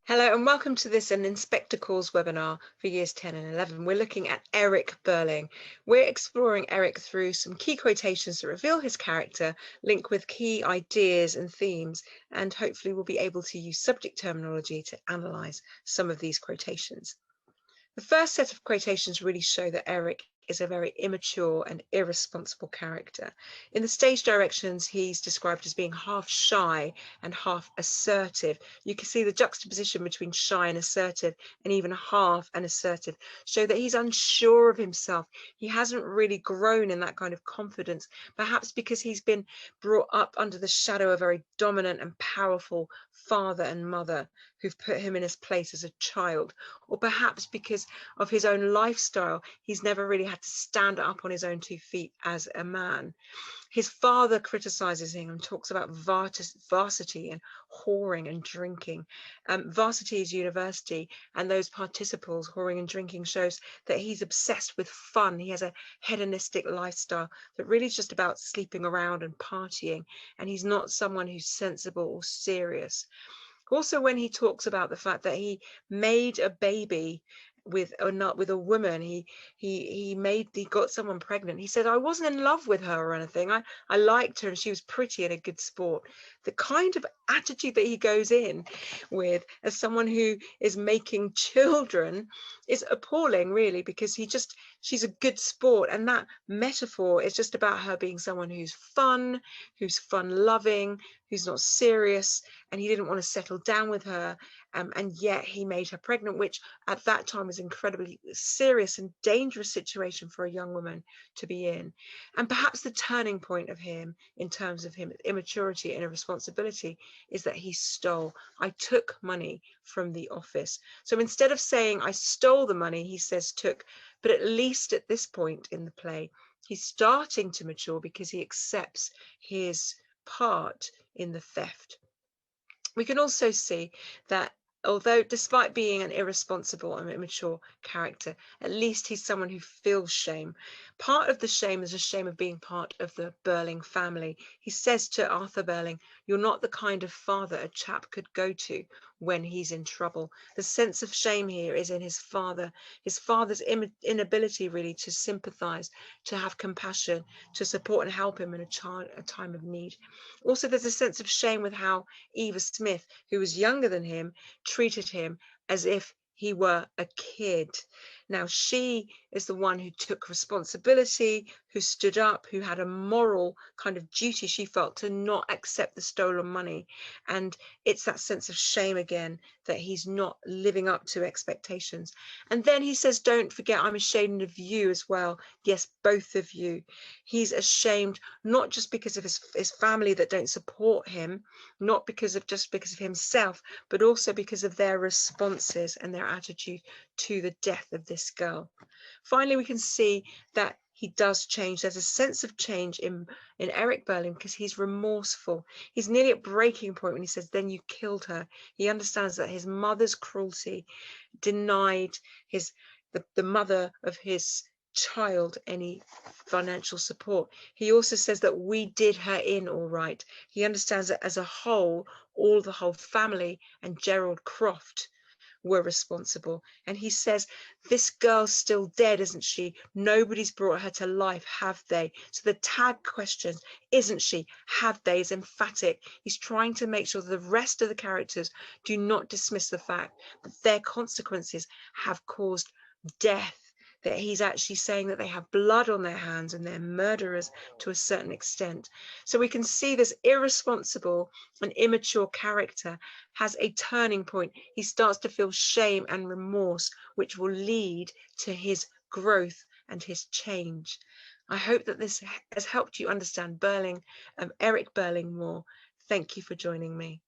Hello and welcome to this an Inspector Calls webinar for years 10 and 11. We're looking at Eric Birling. We're exploring Eric through some key quotations that reveal his character, link with key ideas and themes, and hopefully we'll be able to use subject terminology to analyze some of these quotations. The first set of quotations really show that Eric is a very immature and irresponsible character. In the stage directions, he's described as being half shy and half assertive. You can see the juxtaposition between shy and assertive, and even half and assertive, show that he's unsure of himself. He hasn't really grown in that kind of confidence, perhaps because he's been brought up under the shadow of a very dominant and powerful father and mother who've put him in his place as a child, or perhaps because of his own lifestyle. He's never really had to stand up on his own 2 feet as a man. His father criticizes him and talks about varsity and whoring and drinking. Varsity is university, and those participles, whoring and drinking, shows that he's obsessed with fun. He has a hedonistic lifestyle that really is just about sleeping around and partying, and he's not someone who's sensible or serious. Also, when he talks about the fact that he made a baby with a woman, he got someone pregnant. He said, I wasn't in love with her or anything. I liked her and she was pretty and a good sport. The kind of attitude that he goes in with as someone who is making children is appalling, really, because she's a good sport, and that metaphor is just about her being someone who's fun loving, who's not serious, and he didn't want to settle down with her, and yet he made her pregnant, which at that time was incredibly serious and dangerous situation for a young woman to be in. And perhaps the turning point of him in terms of him immaturity and irresponsibility is that he stole. I took money from the office. So instead of saying I stole the money, he says took. But at least at this point in the play, he's starting to mature because he accepts his part in the theft. We can also see that although despite being an irresponsible and immature character, at least he's someone who feels shame. Part of the shame is a shame of being part of the Birling family. He says to Arthur Birling, you're not the kind of father a chap could go to when he's in trouble. The sense of shame here is in his father's inability really to sympathize, to have compassion, to support and help him in a time of need. Also, there's a sense of shame with how Eva Smith, who was younger than him, treated him as if he were a kid. Now, she is the one who took responsibility, who stood up, who had a moral kind of duty, she felt, to not accept the stolen money. And it's that sense of shame again, that he's not living up to expectations. And then he says, don't forget, I'm ashamed of you as well. Yes, both of you. He's ashamed, not just because of his family that don't support him, not just because of himself, but also because of their responses and their attitude to the death of this girl. Finally, we can see that he does change. There's a sense of change in Eric Birling because he's remorseful. He's nearly at breaking point when he says, then you killed her. He understands that his mother's cruelty denied the mother of his child any financial support. He also says that we did her in all right. He understands that as a whole, the whole family and Gerald Croft were responsible. And he says, this girl's still dead, isn't she? Nobody's brought her to life, have they? So the tag question, isn't she? Have they, is emphatic. He's trying to make sure that the rest of the characters do not dismiss the fact that their consequences have caused death, that he's actually saying that they have blood on their hands and they're murderers to a certain extent. So we can see this irresponsible and immature character has a turning point. He starts to feel shame and remorse, which will lead to his growth and his change. I hope that this has helped you understand Eric Birling more. Thank you for joining me.